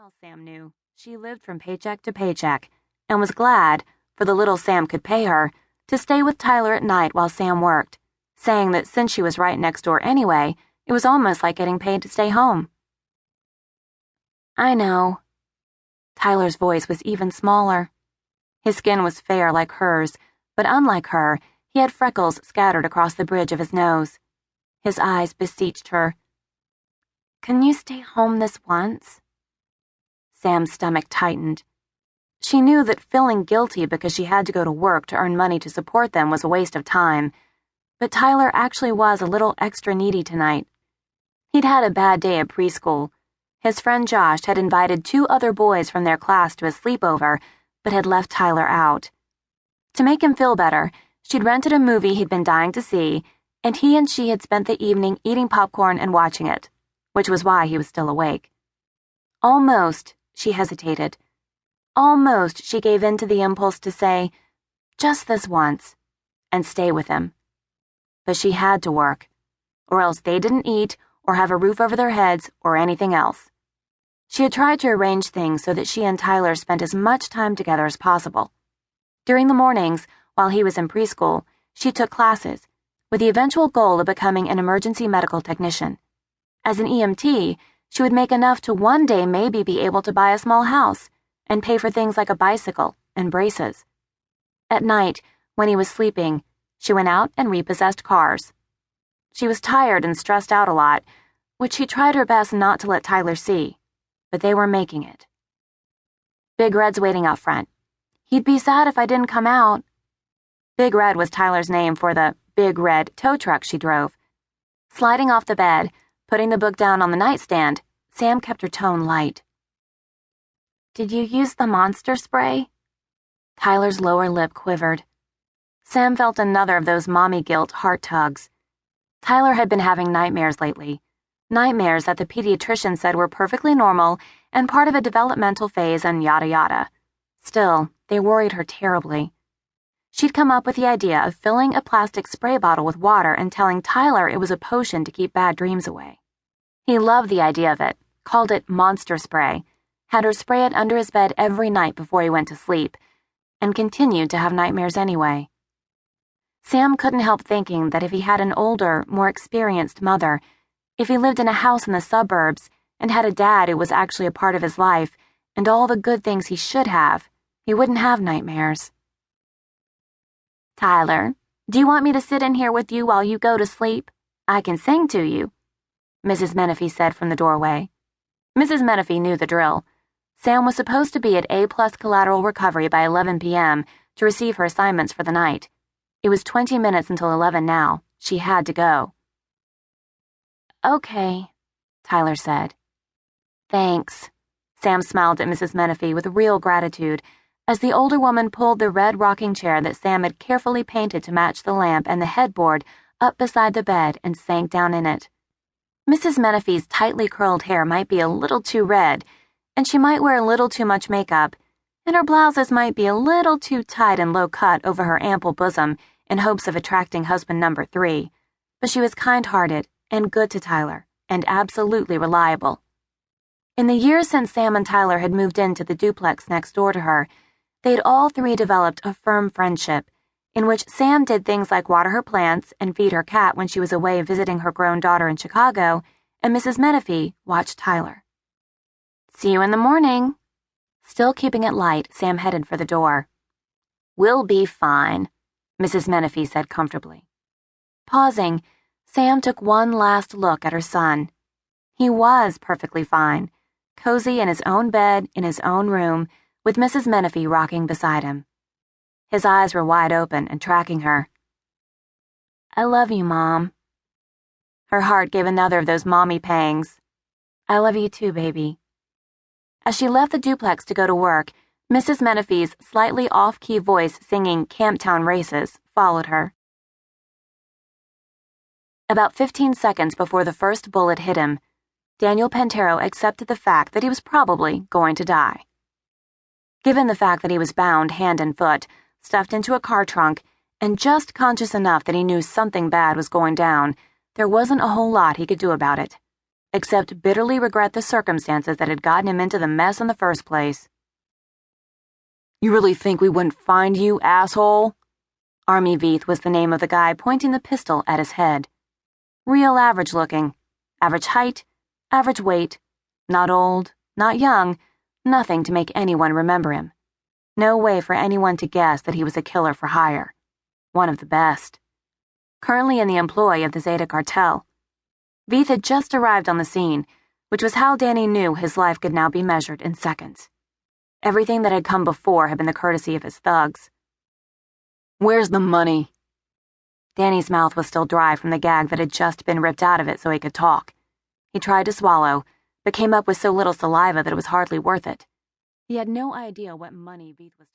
else Sam knew, she lived from paycheck to paycheck and was glad, for the little Sam could pay her, to stay with Tyler at night while Sam worked, saying that since she was right next door anyway, it was almost like getting paid to stay home. I know. Tyler's voice was even smaller. His skin was fair like hers, but unlike her, he had freckles scattered across the bridge of his nose. His eyes beseeched her. Can you stay home this once? Sam's stomach tightened. She knew that feeling guilty because she had to go to work to earn money to support them was a waste of time, but Tyler actually was a little extra needy tonight. He'd had a bad day at preschool. His friend Josh had invited 2 other boys from their class to a sleepover, but had left Tyler out. To make him feel better, she'd rented a movie he'd been dying to see, and he and she had spent the evening eating popcorn and watching it, which was why he was still awake. Almost, she hesitated. Almost she gave in to the impulse to say, just this once, and stay with him. But she had to work, or else they didn't eat or have a roof over their heads or anything else. She had tried to arrange things so that she and Tyler spent as much time together as possible. During the mornings, while he was in preschool, she took classes, with the eventual goal of becoming an emergency medical technician. As an EMT, she would make enough to one day maybe be able to buy a small house and pay for things like a bicycle and braces. At night, when he was sleeping, she went out and repossessed cars. She was tired and stressed out a lot, which she tried her best not to let Tyler see, but they were making it. Big Red's waiting out front. He'd be sad if I didn't come out. Big Red was Tyler's name for the big red tow truck she drove. Sliding off the bed, putting the book down on the nightstand, Sam kept her tone light. Did you use the monster spray? Tyler's lower lip quivered. Sam felt another of those mommy guilt heart tugs. Tyler had been having nightmares lately. Nightmares that the pediatrician said were perfectly normal and part of a developmental phase and yada yada. Still, they worried her terribly. She'd come up with the idea of filling a plastic spray bottle with water and telling Tyler it was a potion to keep bad dreams away. He loved the idea of it, called it monster spray, had her spray it under his bed every night before he went to sleep, and continued to have nightmares anyway. Sam couldn't help thinking that if he had an older, more experienced mother, if he lived in a house in the suburbs and had a dad who was actually a part of his life and all the good things he should have, he wouldn't have nightmares. Tyler, do you want me to sit in here with you while you go to sleep? I can sing to you, Mrs. Menifee said from the doorway. Mrs. Menifee knew the drill. Sam was supposed to be at A+ collateral recovery by 11 p.m. to receive her assignments for the night. It was 20 minutes until 11 now. She had to go. Okay, Tyler said. Thanks. Sam smiled at Mrs. Menifee with real gratitude as the older woman pulled the red rocking chair that Sam had carefully painted to match the lamp and the headboard up beside the bed and sank down in it. Mrs. Menifee's tightly curled hair might be a little too red, and she might wear a little too much makeup, and her blouses might be a little too tight and low-cut over her ample bosom in hopes of attracting husband number 3, but she was kind-hearted and good to Tyler, and absolutely reliable. In the years since Sam and Tyler had moved into the duplex next door to her, they'd all 3 developed a firm friendship, in which Sam did things like water her plants and feed her cat when she was away visiting her grown daughter in Chicago, and Mrs. Menifee watched Tyler. See you in the morning. Still keeping it light, Sam headed for the door. We'll be fine, Mrs. Menifee said comfortably. Pausing, Sam took one last look at her son. He was perfectly fine, cozy in his own bed in his own room, with Mrs. Menifee rocking beside him. His eyes were wide open and tracking her. I love you, Mom. Her heart gave another of those mommy pangs. I love you too, baby. As she left the duplex to go to work, Mrs. Menifee's slightly off-key voice singing Camptown Races followed her. About 15 seconds before the first bullet hit him, Daniel Panterro accepted the fact that he was probably going to die. Given the fact that he was bound hand and foot, stuffed into a car trunk, and just conscious enough that he knew something bad was going down, there wasn't a whole lot he could do about it. except bitterly regret the circumstances that had gotten him into the mess in the first place. "You really think we wouldn't find you, asshole?" Army Veith was the name of the guy pointing the pistol at his head. Real average looking. Average height, average weight. Not old, not young, nothing to make anyone remember him. No way for anyone to guess that he was a killer for hire. One of the best. Currently in the employ of the Zeta cartel. Veith had just arrived on the scene, which was how Danny knew his life could now be measured in seconds. Everything that had come before had been the courtesy of his thugs. "Where's the money?" Danny's mouth was still dry from the gag that had just been ripped out of it so he could talk. He tried to swallow, but came up with so little saliva that it was hardly worth it. He had no idea what money Veith was talking about.